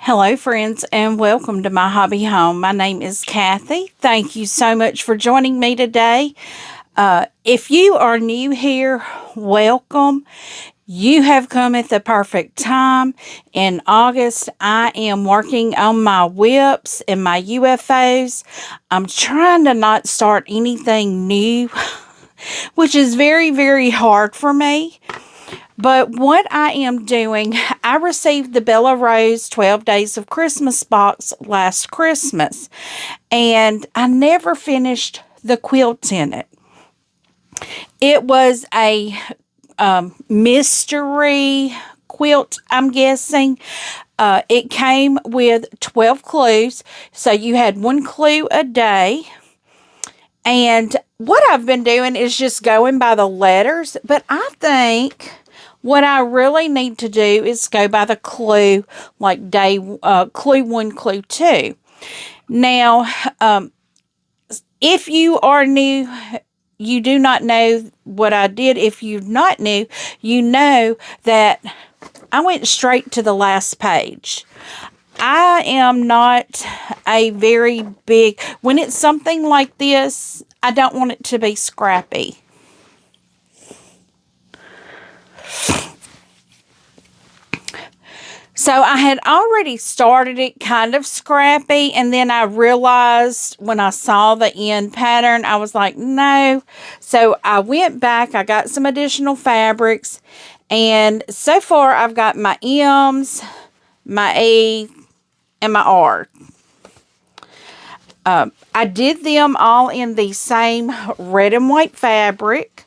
Hello, friends, and welcome to My Hobby Home. My name is Kathy. Thank you so much for joining me today. If you are new here, welcome. You have come at the perfect time. In August, I am working on my whips and my UFOs. I'm trying to not start anything new, which is very, very hard for me. But what I am doing, I received the Bella Rose 12 Days of Christmas box last Christmas, and I never finished the quilts in it. It was a mystery quilt, I'm guessing. It came with 12 clues, so you had one clue a day. And what I've been doing is just going by the letters, but I think what I really need to do is go by the clue, like clue 1, clue 2. Now, if you are new, you do not know what I did. If you're not new, you know that I went straight to the last page. I am not a very big, when it's something like this, I don't want it to be scrappy. So I had already started it kind of scrappy, and then I realized when I saw the end pattern, I was like, no. So I went back, I got some additional fabrics, and so far I've got my M's, my E, and my R. I did them all in the same red and white fabric.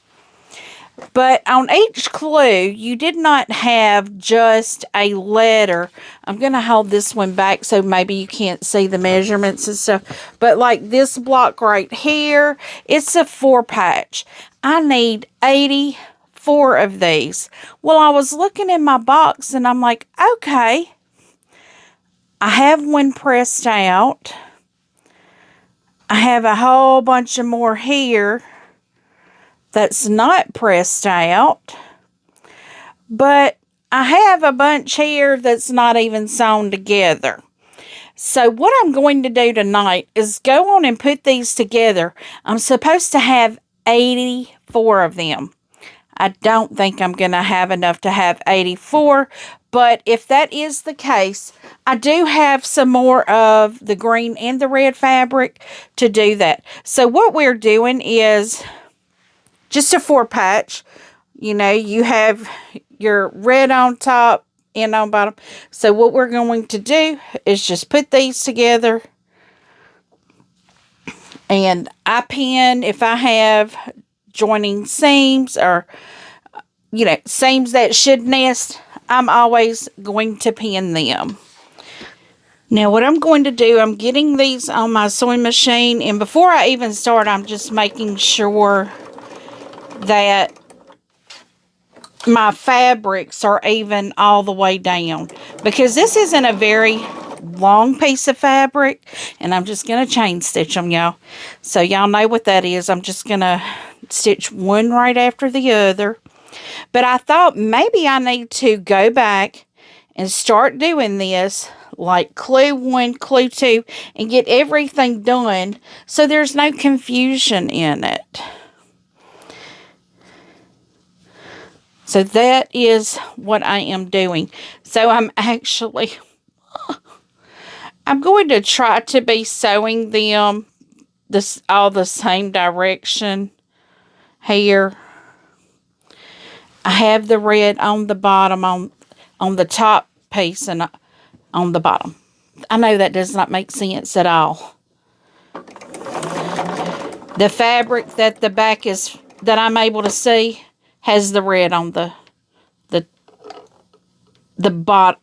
But on each clue, you did not have just a letter. I'm going to hold this one back so maybe you can't see the measurements and stuff. But like this block right here, it's a 4-patch. I need 84 of these. Well, I was looking in my box and I'm like, okay, I have one pressed out. I have a whole bunch of more here that's not pressed out, but I have a bunch here that's not even sewn together. So what I'm going to do tonight is go on and put these together. I'm supposed to have 84 of them. I don't think I'm going to have enough to have 84, but if that is the case, I do have some more of the green and the red fabric to do that. So what we're doing is just a 4-patch. You know, you have your red on top and on bottom. So what we're going to do is just put these together. And I pin if I have joining seams or, you know, seams that should nest, I'm always going to pin them. Now what I'm going to do, I'm getting these on my sewing machine. And before I even start, I'm just making sure that my fabrics are even all the way down, because this isn't a very long piece of fabric, and I'm just going to chain stitch them, y'all. So y'all know what that is. I'm just going to stitch one right after the other. But I thought maybe I need to go back and start doing this like clue 1, clue 2, and get everything done so there's no confusion in it. So that is what I am doing. So I'm going to try to be sewing them all the same direction here. I have the red on the bottom, on the top piece, and on the bottom. I know that does not make sense at all. The fabric that the back is, that I'm able to see, has the red on the bottom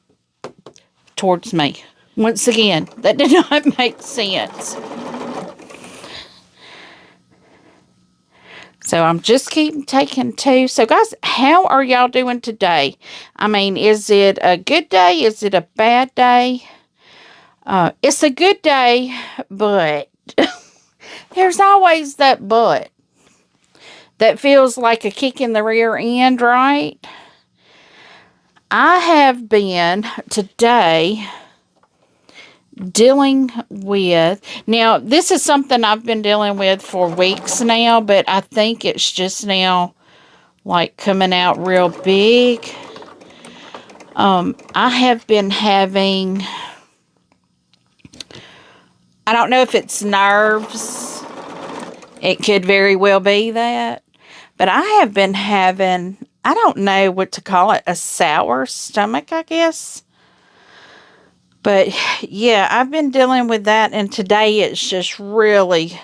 towards me. Once again, that did not make sense. So I'm just taking 2. So guys, how are y'all doing today? I mean, is it a good day? Is it a bad day? It's a good day, but there's always that but that feels like a kick in the rear end, right? I have been today dealing with. Now, this is something I've been dealing with for weeks now, but I think it's just now, like, coming out real big. I have been having, I don't know if it's nerves. It could very well be that. But I have been having, I don't know what to call it, a sour stomach, I guess. But yeah, I've been dealing with that, and today it's just really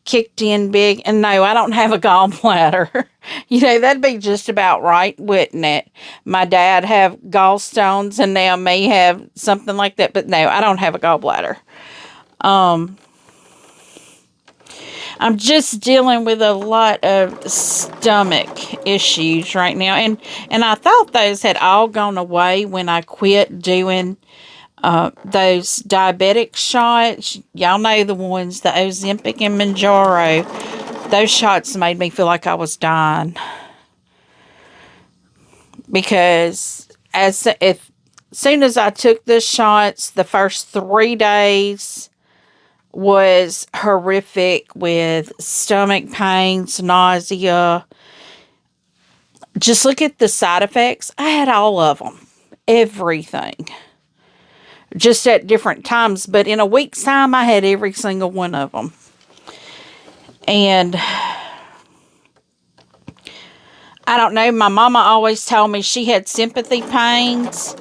kicked in big. And no, I don't have a gallbladder. That'd be just about right, wouldn't it? My dad have gallstones, and now me have something like that. But no, I don't have a gallbladder. I'm just dealing with a lot of stomach issues right now. And I thought those had all gone away when I quit doing those diabetic shots. Y'all know the ones, the Ozempic and Manjaro. Those shots made me feel like I was dying. Because as soon as I took the shots, the first 3 days was horrific with stomach pains, nausea. Just look at the side effects. I had all of them. Everything. Just at different times. But in a week's time, I had every single one of them. And I don't know. My mama always told me she had sympathy pains.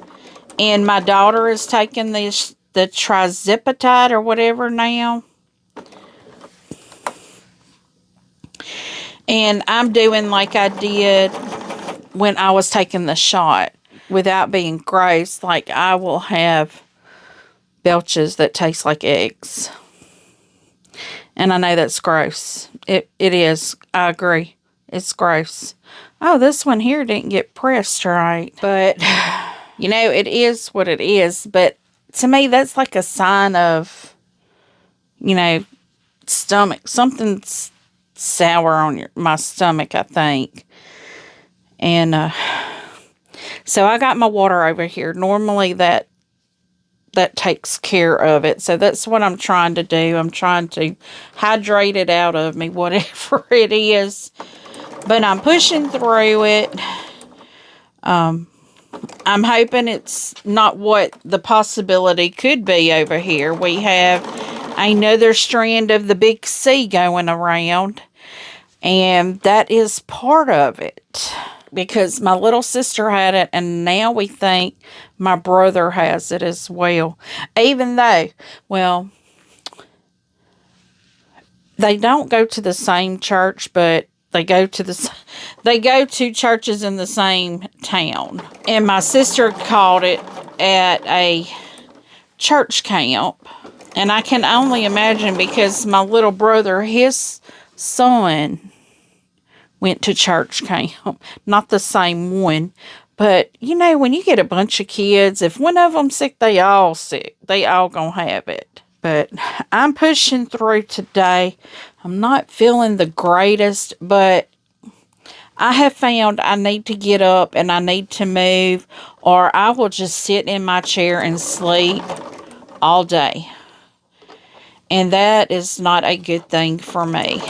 And my daughter is taking the trizipatide or whatever now. And I'm doing like I did when I was taking the shot. Without being gross, like I will have belches that taste like eggs. And I know that's gross. It is. I agree. It's gross. Oh, this one here didn't get pressed right. But, it is what it is. But to me, that's like a sign of, stomach. Something's sour on my stomach, I think. And so I got my water over here. Normally that takes care of it. So that's what I'm trying to do. I'm trying to hydrate it out of me, whatever it is. But I'm pushing through it. I'm hoping it's not what the possibility could be over here. We have another strand of the big C going around. And that is part of it. Because my little sister had it, and now we think my brother has it as well. Even though, well, they don't go to the same church, but they go to churches in the same town. And my sister caught it at a church camp. And I can only imagine, because my little brother, his son went to church camp. Not the same one. But, when you get a bunch of kids, if one of them sick, they all sick. They all gonna have it. But I'm pushing through today. I'm not feeling the greatest, but I have found I need to get up and I need to move, or I will just sit in my chair and sleep all day. And that is not a good thing for me.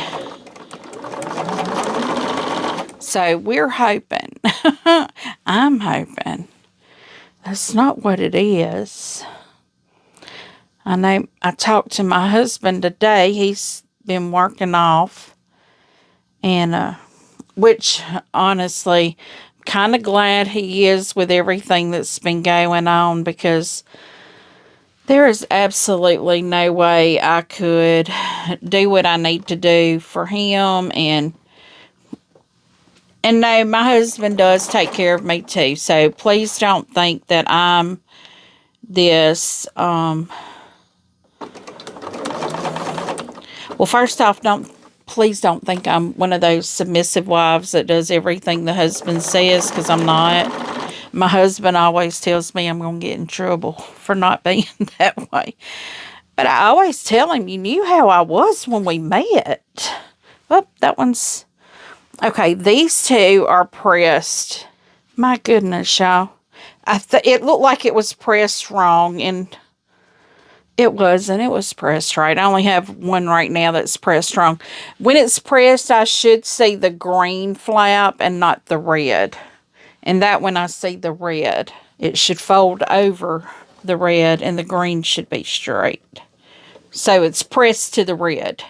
So we're hoping, I'm hoping, that's not what it is. I know I talked to my husband today. He's been working off. And, which, honestly, I'm kind of glad he is with everything that's been going on, because there is absolutely no way I could do what I need to do for him. And no, my husband does take care of me too. So please don't think that I'm this, well, first off, please don't think I'm one of those submissive wives that does everything the husband says, because I'm not. My husband always tells me I'm going to get in trouble for not being that way. But I always tell him, you knew how I was when we met. Oh, that one's... Okay, these two are pressed. My goodness, y'all. It looked like it was pressed wrong. And It wasn't. It was pressed right. I only have one right now that's pressed wrong. When it's pressed, I should see the green flap and not the red. And that when I see the red, it should fold over the red and the green should be straight. So it's pressed to the red.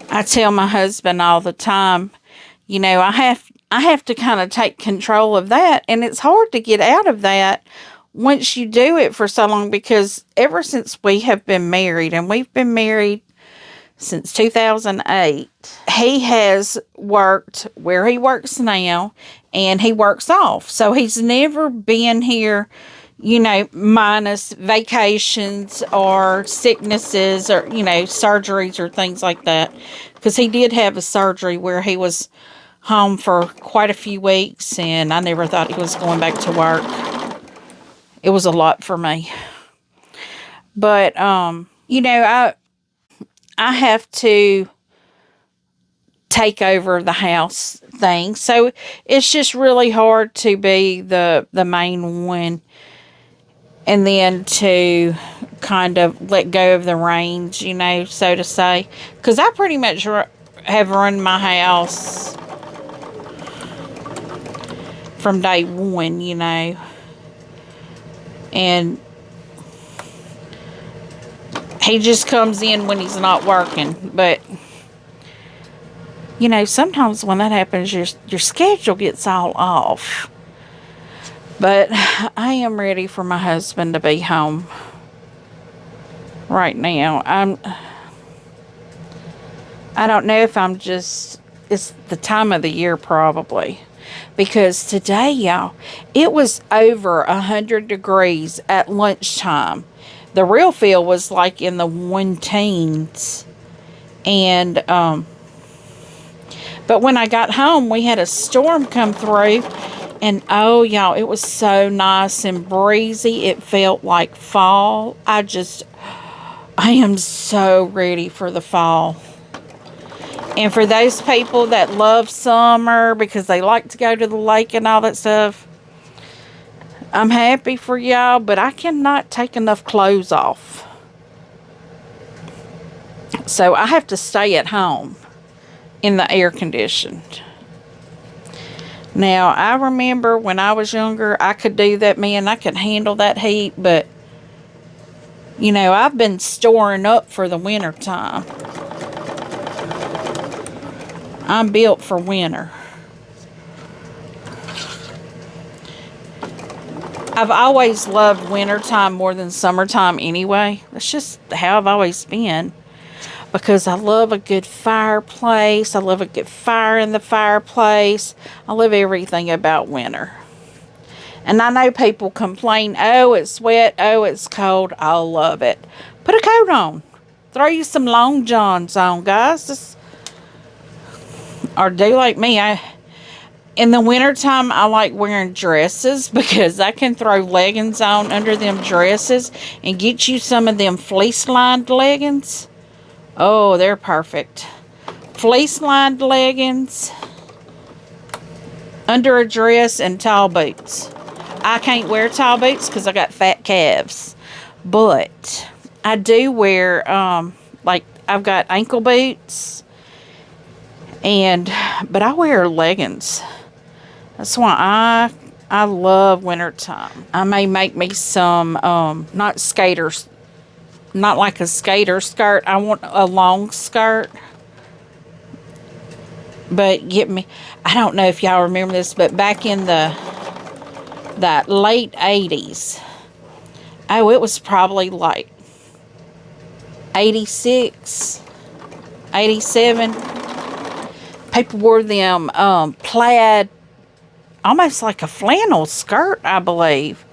I tell my husband all the time, you know, I have to kind of take control of that, and it's hard to get out of that once you do it for so long, because ever since we have been married, and we've been married since 2008, he has worked where he works now, and he works off. So he's never been here, you know, minus vacations or sicknesses or, you know, surgeries or things like that. Because he did have a surgery where he was home for quite a few weeks, and I never thought he was going back to work. It was a lot for me. But, you know, I have to take over the house thing. So it's just really hard to be the main one and then to kind of let go of the reins, you know, so to say. Because I pretty much have run my house from day one, you know. And he just comes in when he's not working. But, you know, sometimes when that happens, your schedule gets all off. But I am ready for my husband to be home right now. I don't know if I'm just, it's the time of the year probably. Because today, y'all, it was over 100 degrees at lunchtime. The real feel was like in the 110s. And, but when I got home, we had a storm come through. And, oh, y'all, it was so nice and breezy. It felt like fall. I am so ready for the fall. And for those people that love summer because they like to go to the lake and all that stuff, I'm happy for y'all, but I cannot take enough clothes off. So I have to stay at home in the air conditioned. Now, I remember when I was younger, I could do that, man. I could handle that heat, but, you know, I've been storing up for the winter time. I'm built for winter. I've always loved wintertime more than summertime anyway. That's just how I've always been. Because I love a good fireplace. I love a good fire in the fireplace. I love everything about winter. And I know people complain, oh, it's wet, oh, it's cold. I love it. Put a coat on. Throw you some long johns on, guys. Or do like me. In the wintertime, I like wearing dresses because I can throw leggings on under them dresses and get you some of them fleece-lined leggings. Oh, they're perfect. Fleece-lined leggings under a dress and tall boots. I can't wear tall boots because I got fat calves. But I do wear, like, I've got ankle boots. But I wear leggings. That's why I love wintertime. I may make me some, not skaters, not like a skater skirt. I want a long skirt. But I don't know if y'all remember this, but back in that late 80s, oh, it was probably like 86, 87. People wore them plaid, almost like a flannel skirt, I believe.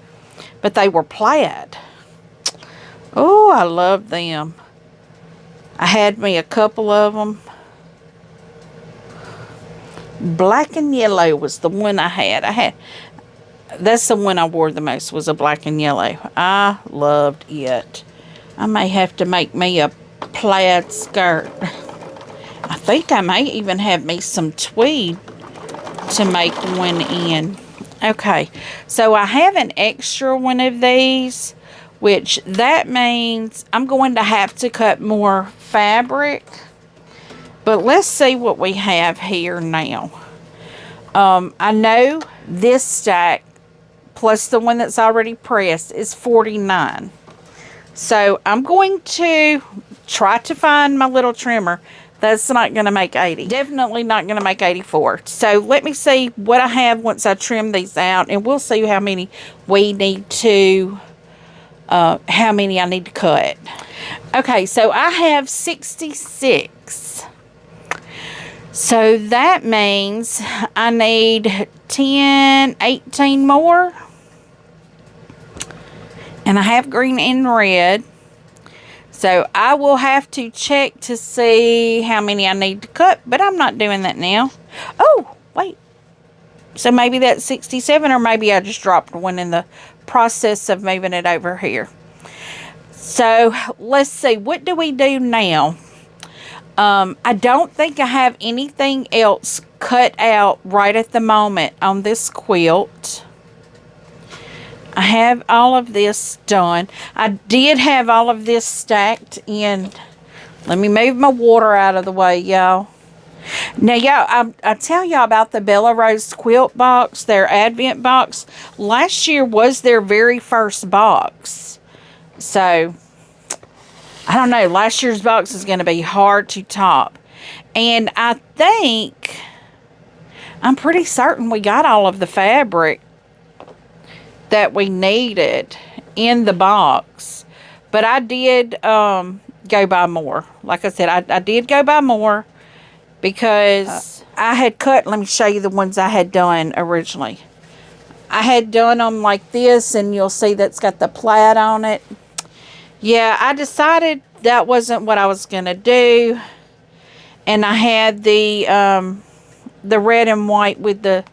But they were plaid. Oh, I love them. I had me a couple of them. Black and yellow was the one I had. That's the one I wore the most, was a black and yellow. I loved it. I may have to make me a plaid skirt. I think I may even have me some tweed to make one in. Okay, so I have an extra one of these, which that means I'm going to have to cut more fabric. But let's see what we have here now. I know this stack plus the one that's already pressed is 49. So I'm going to try to find my little trimmer. That's not going to make 80. Definitely not going to make 84. So let me see what I have once I trim these out, and we'll see how many we need to, how many I need to cut. Okay, so I have 66. So that means I need 10, 18 more. And I have green and red. So I will have to check to see how many I need to cut, but I'm not doing that now. Oh, wait. So maybe that's 67, or maybe I just dropped one in the process of moving it over here. So let's see. What do we do now? I don't think I have anything else cut out right at the moment on this quilt. I have all of this done. I did have all of this stacked in. Let me move my water out of the way, y'all. Now, y'all, I tell y'all about the Bella Rose quilt box, their Advent box. Last year was their very first box. So, I don't know. Last year's box is going to be hard to top. And I think, I'm pretty certain we got all of the fabric that we needed in the box. But I did go buy more. Like I said, I did go buy more because I had cut. Let me show you the ones I had done originally. I had done them like this, and you'll see that's got the plaid on it. Yeah, I decided that wasn't what I was going to do. And I had the red and white with the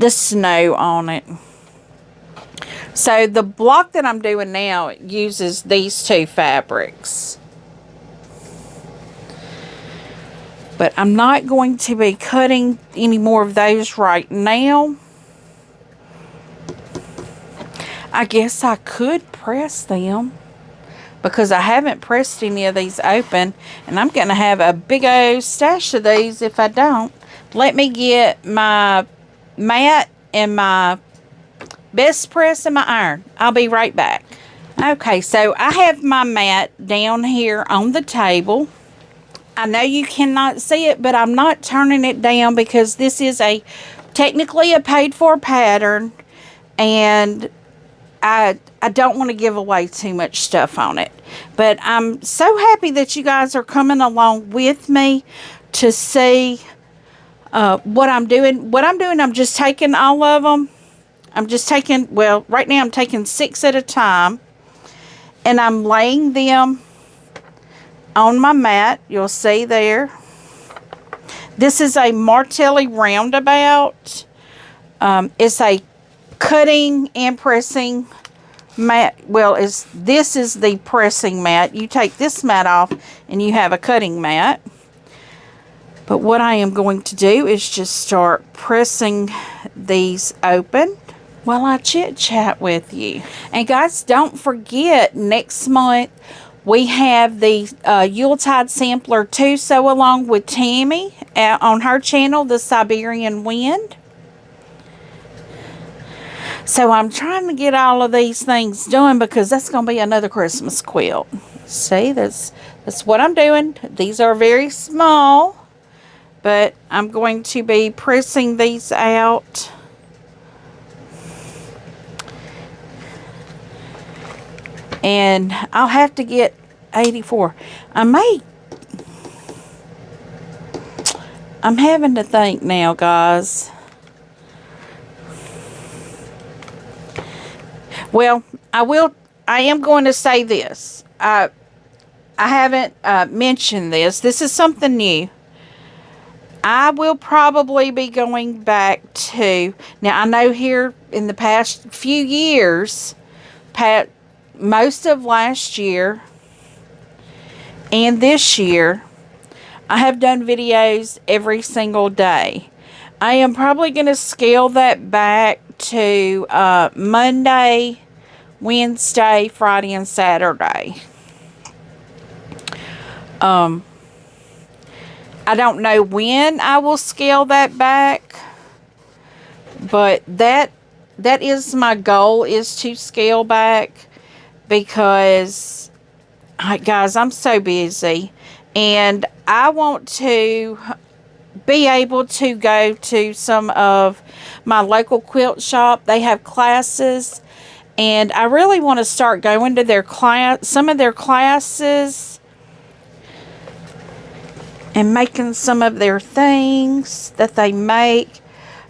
snow on it. So the block that I'm doing now uses these two fabrics. But I'm not going to be cutting any more of those right now. I guess I could press them, because I haven't pressed any of these open, and I'm going to have a big old stash of these if I don't. Let me get my mat and my best press and my iron. I'll be right back. Okay, so I have my mat down here on the table. I know you cannot see it, but I'm not turning it down because this is technically a paid for pattern, and I don't want to give away too much stuff on it. But I'm so happy that you guys are coming along with me to see what I'm doing. I'm just taking all of them. Right now I'm taking 6 at a time. And I'm laying them on my mat. You'll see there. This is a Martelli roundabout. It's a cutting and pressing mat. Well, this is the pressing mat. You take this mat off and you have a cutting mat. But what I am going to do is just start pressing these open while I chit chat with you. And guys, don't forget, next month we have the Yuletide Sampler 2 sew along with Tammy on her channel, The Siberian Wind. So I'm trying to get all of these things done because that's going to be another Christmas quilt. See, that's what I'm doing. These are very small, but I'm going to be pressing these out. And I'll have to get 84. I'm having to think now, guys. Well, I am going to say this. I haven't mentioned this. This is something new. I will probably be going back to... Now, I know here in the past few years, most of last year and this year, I have done videos every single day. I am probably going to scale that back to Monday, Wednesday, Friday, and Saturday. I don't know when I will scale that back, but that is my goal, is to scale back, because guys, I'm so busy, and I want to be able to go to some of my local quilt shop. They have classes, and I really want to start going to their some of their classes, and making some of their things that they make.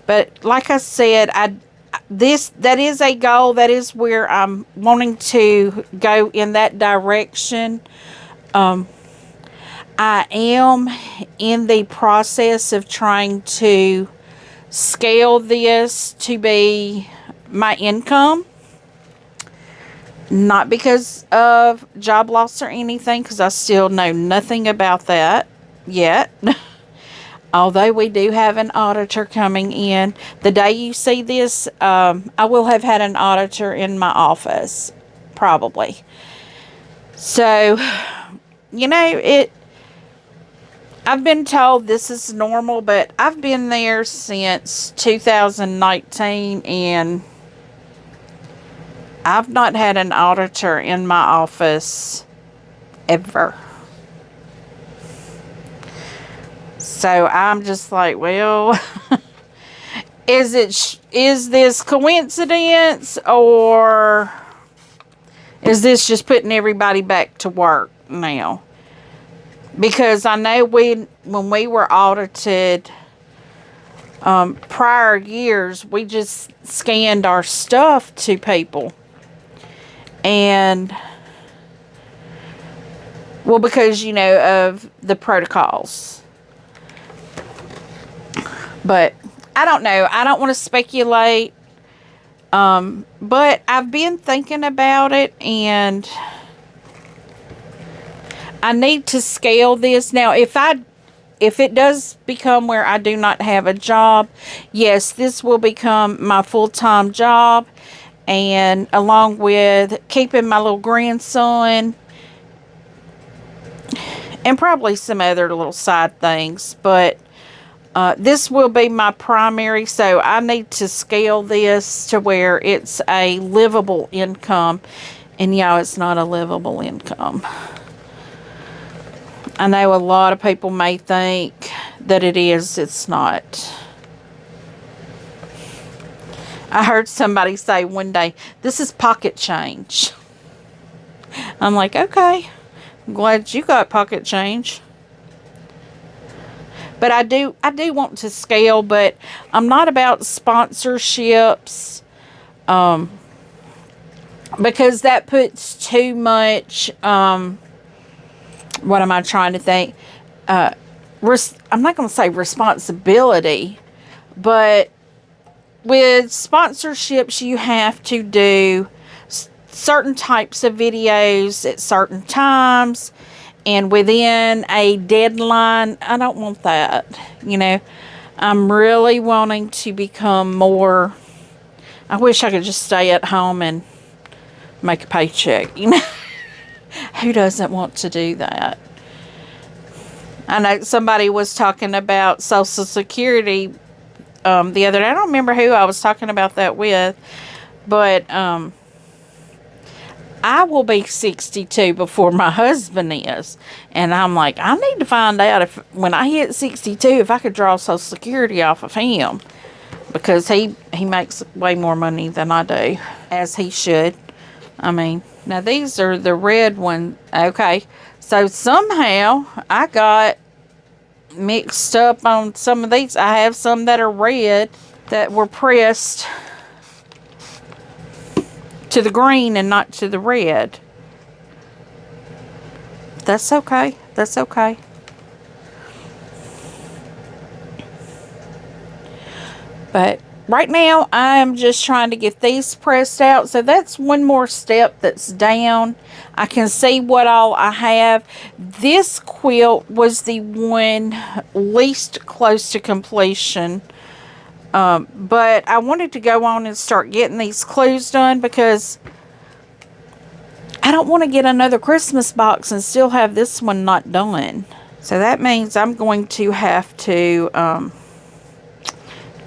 But like I said, that is a goal. That is where I'm wanting to go, in that direction. I am in the process of trying to scale this to be my income. Not because of job loss or anything, because I still know nothing about that yet. Although we do have an auditor coming in. The day you see this, I will have had an auditor in my office, probably. So, I've been told this is normal, but I've been there since 2019, and I've not had an auditor in my office ever. So I'm just like, well, is this coincidence, or is this just putting everybody back to work now? Because I know when we were audited prior years, we just scanned our stuff to people. And, well, because, of the protocols. But I don't know. I don't want to speculate. But I've been thinking about it, and I need to scale this. Now, if it does become where I do not have a job, yes, this will become my full-time job, and along with keeping my little grandson, and probably some other little side things, but this will be my primary. So I need to scale this to where it's a livable income, and it's not a livable income. I know a lot of people may think that it is. It's not. I heard somebody say one day, this is pocket change. I'm like, okay. I'm glad you got pocket change. But I do want to scale, but I'm not about sponsorships. Because that puts too much, what am I trying to think? I'm not going to say responsibility, but with sponsorships, you have to do certain types of videos at certain times and within a deadline. I don't want that. I'm really wanting to become more. I wish I could just stay at home and make a paycheck. Who doesn't want to do that? I know somebody was talking about Social Security the other day. I don't remember who I was talking about that with, but I will be 62 before my husband is, and I'm like, I need to find out if when I hit 62, if I could draw Social Security off of him, because he makes way more money than I do, as he should. I mean, now these are the red one. Okay, so somehow I got mixed up on some of these. I have some that are red that were pressed to the green and not to the red. That's okay. That's okay. But right now, I'm just trying to get these pressed out. So that's one more step that's down. I can see what all I have. This quilt was the one least close to completion. But I wanted to go on and start getting these clues done because I don't want to get another Christmas box and still have this one not done. So that means I'm going to have to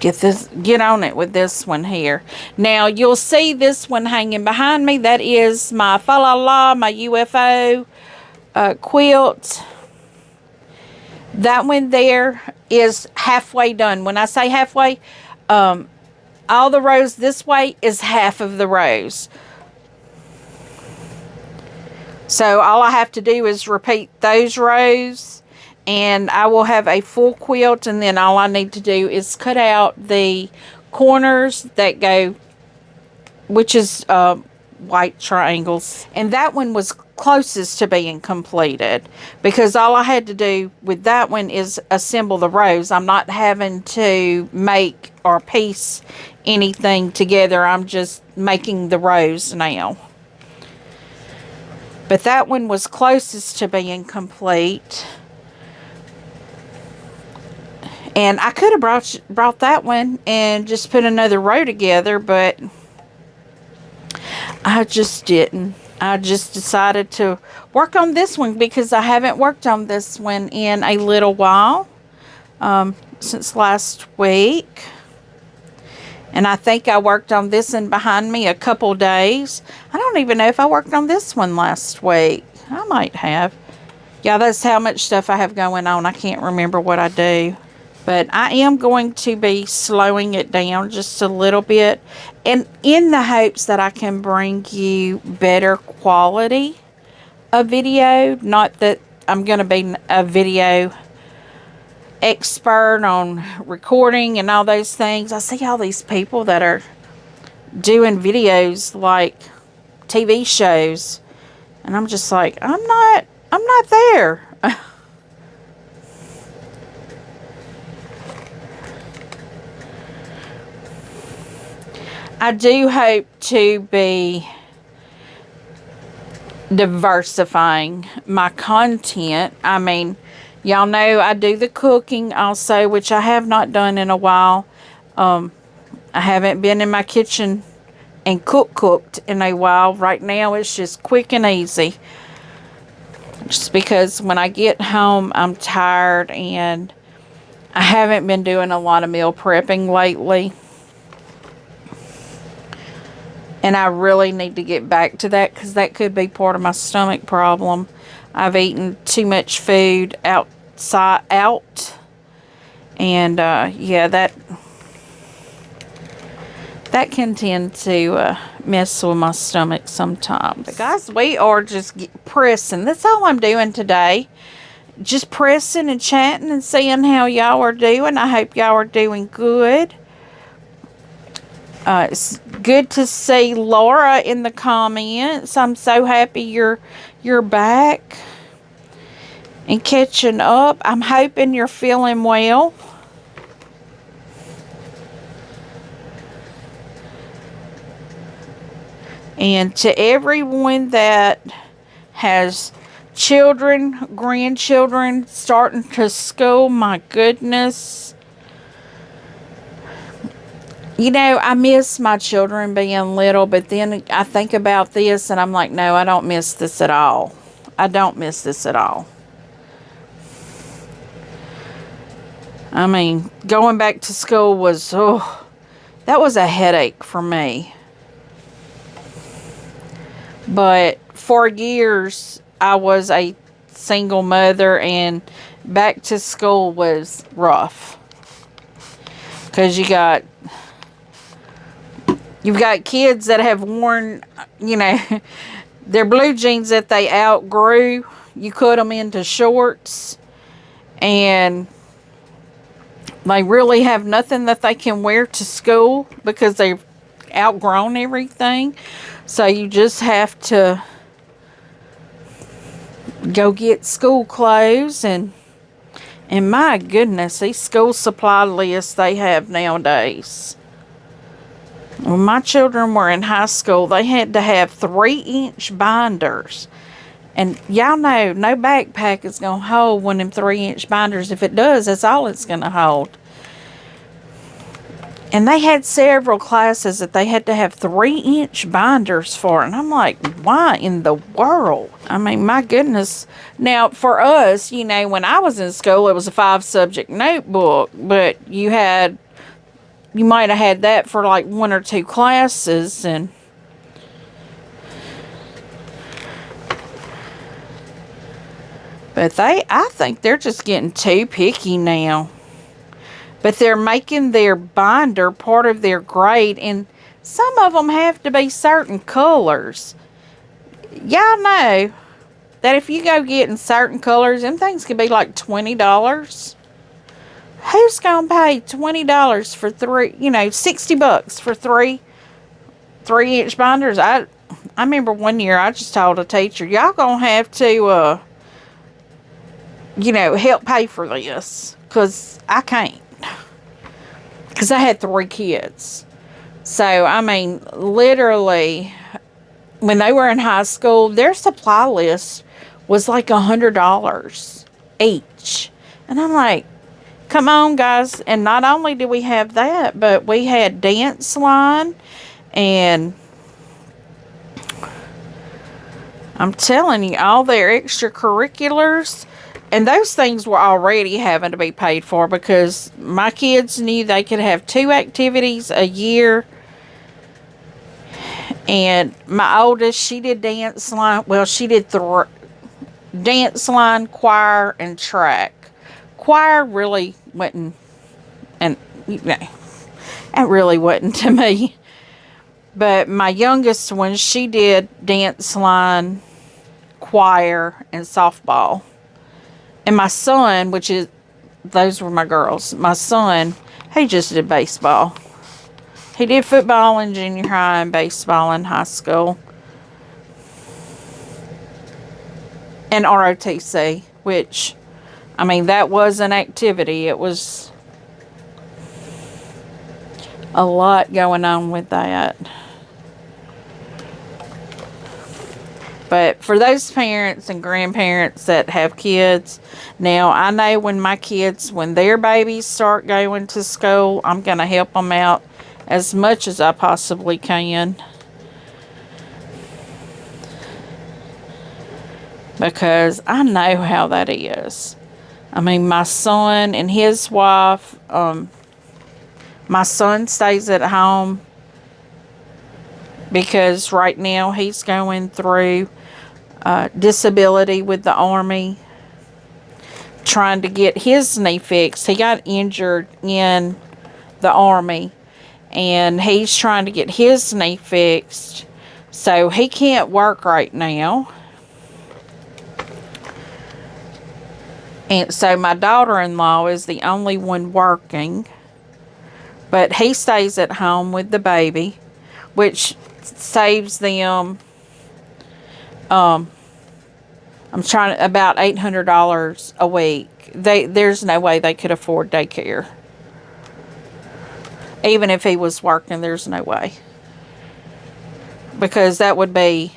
get on it with this one here. Now you'll see this one hanging behind me. That is my Fa La La, my UFO quilt. That one there is halfway done. When I say halfway, all the rows this way is half of the rows. So all I have to do is repeat those rows, and I will have a full quilt, and then all I need to do is cut out the corners that go, which is white triangles. And that one was closest to being completed because all I had to do with that one is assemble the rows. I'm not having to make or piece anything together. I'm just making the rows now. But that one was closest to being complete. And I could have brought that one and just put another row together, but I just didn't. I just decided to work on this one because I haven't worked on this one in a little while, since last week. And I think I worked on this one behind me a couple days. I don't even know if I worked on this one last week. I might have. Yeah, that's how much stuff I have going on. I can't remember what I do. But I am going to be slowing it down just a little bit. And in the hopes that I can bring you better quality of video. Not that I'm going to be a video expert on recording and all those things. I see all these people that are doing videos like TV shows. And I'm just like, I'm not there. I do hope to be diversifying my content. I mean, y'all know I do the cooking also, which I have not done in a while. I haven't been in my kitchen and cooked in a while. Right now it's just quick and easy. Just because when I get home I'm tired and I haven't been doing a lot of meal prepping lately. And I really need to get back to that because that could be part of my stomach problem. I've eaten too much food out. And yeah, that can tend to mess with my stomach sometimes. But guys, we are just pressing. That's all I'm doing today. Just pressing and chatting and seeing how y'all are doing. I hope y'all are doing good. It's good to see Laura in the comments. I'm so happy you're back and catching up. I'm hoping you're feeling well. And to everyone that has children, grandchildren starting to school, my goodness. You know, I miss my children being little, but then I think about this and I'm like, no, I don't miss this at all. I don't miss this at all. I mean, going back to school was, that was a headache for me. But for years, I was a single mother and back to school was rough. Because you've got kids that have worn, you know, their blue jeans that they outgrew. You cut them into shorts. And they really have nothing that they can wear to school because they've outgrown everything. So you just have to go get school clothes. And my goodness, these school supply lists they have nowadays. When my children were in high school, they had to have 3-inch binders. And y'all know, no backpack is going to hold one of them 3-inch binders. If it does, that's all it's going to hold. And they had several classes that they had to have 3-inch binders for. And I'm like, why in the world? I mean, my goodness. Now, for us, you know, when I was in school, it was a 5-subject notebook. But you might have had that for like 1 or 2 classes. But I think they're just getting too picky now. But they're making their binder part of their grade, and some of them have to be certain colors. Y'all know that if you go getting certain colors, them things could be like $20. Who's going to pay $20 for $60 for 3-inch binders? I remember one year I just told a teacher, y'all going to have to, help pay for this, because I can't. Because I had 3 kids. So, I mean, literally, when they were in high school, their supply list was like $100 each. And I'm like, come on, guys. And not only did we have that, but we had dance line. And I'm telling you, all their extracurriculars. And those things were already having to be paid for, because my kids knew they could have 2 activities a year. And my oldest, she did dance line. Well, she did dance line, choir, and track. Choir really wasn't, and it really wasn't to me. But my youngest one, she did dance line, choir, and softball. And my son, those were my girls. My son, he just did baseball. He did football in junior high and baseball in high school. And ROTC, which, I mean, that was an activity. It was a lot going on with that. But for those parents and grandparents that have kids, now I know when their babies start going to school, I'm going to help them out as much as I possibly can. Because I know how that is. I mean, my son and his wife, my son stays at home because right now he's going through disability with the Army, trying to get his knee fixed. He got injured in the Army, and he's trying to get his knee fixed, so he can't work right now. And so my daughter-in-law is the only one working, but he stays at home with the baby, which saves them about $800 a week. There's no way they could afford daycare. Even if he was working, there's no way. Because that would be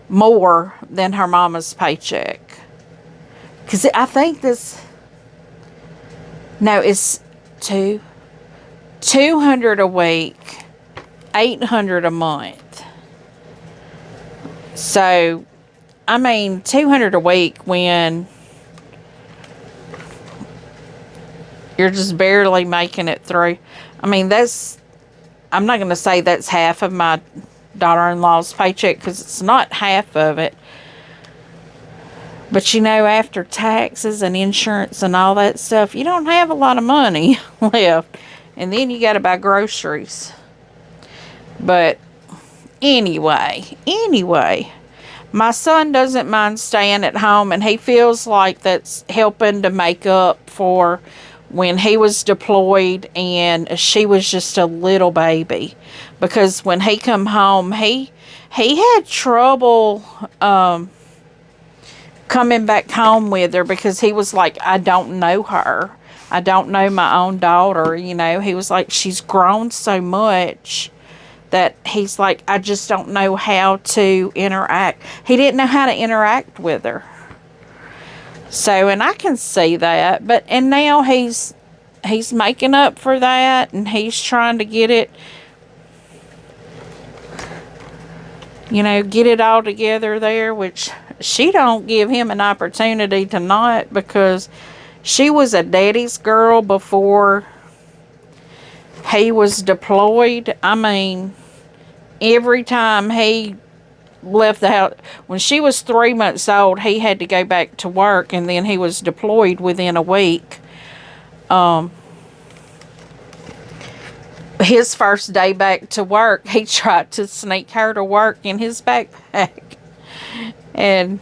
more than her mama's paycheck. Because I think it's $200 a week, $800 a month. So, I mean, $200 a week when you're just barely making it through. I mean, I'm not going to say that's half of my daughter-in-law's paycheck, because it's not half of it. But after taxes and insurance and all that stuff, you don't have a lot of money left. And then you got to buy groceries. But anyway, my son doesn't mind staying at home, and he feels like that's helping to make up for when he was deployed and she was just a little baby. Because when he come home, he had trouble coming back home with her, because he was like, I don't know her. I don't know my own daughter. He was like, she's grown so much that he's like, I just don't know how to interact. He didn't know how to interact with her. So, and I can see that. And now he's he's making up for that, and he's trying to get it, you know, get it all together there, which she don't give him an opportunity to not, because she was a daddy's girl before he was deployed. I mean, every time he left the house, when she was 3 months old, he had to go back to work, and then he was deployed within a week. His first day back to work, he tried to sneak her to work in his backpack, and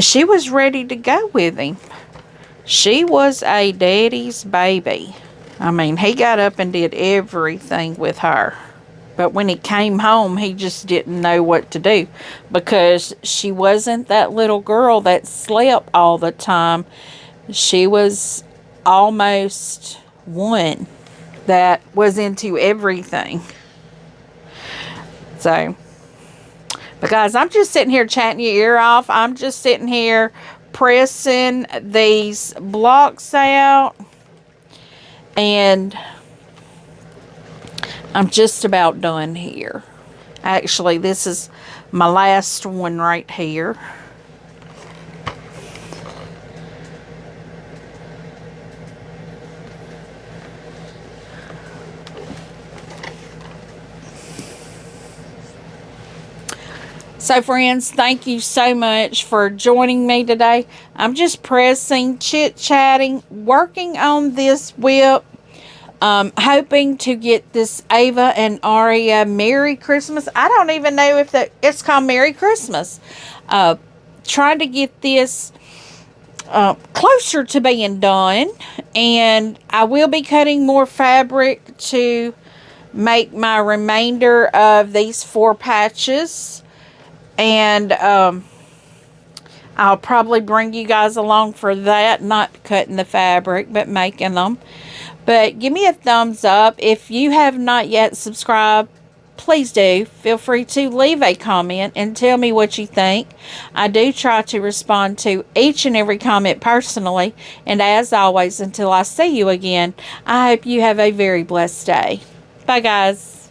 she was ready to go with him. She was a daddy's baby. I mean, he got up and did everything with her. But when he came home, he just didn't know what to do, because she wasn't that little girl that slept all the time. She was almost one that was into everything. So, but guys, I'm just sitting here chatting your ear off. I'm just sitting here pressing these blocks out, and I'm just about done here. Actually, this is my last one right here. So friends, thank you so much for joining me today. I'm just pressing, chit-chatting, working on this whip. Hoping to get this Ava and Aria Merry Christmas. I don't even know if it's called Merry Christmas. Trying to get this closer to being done. And I will be cutting more fabric to make my remainder of these 4 patches. And I'll probably bring you guys along for that. Not cutting the fabric, but making them. But give me a thumbs up. If you have not yet subscribed, please do. Feel free to leave a comment and tell me what you think. I do try to respond to each and every comment personally. And as always, until I see you again, I hope you have a very blessed day. Bye, guys.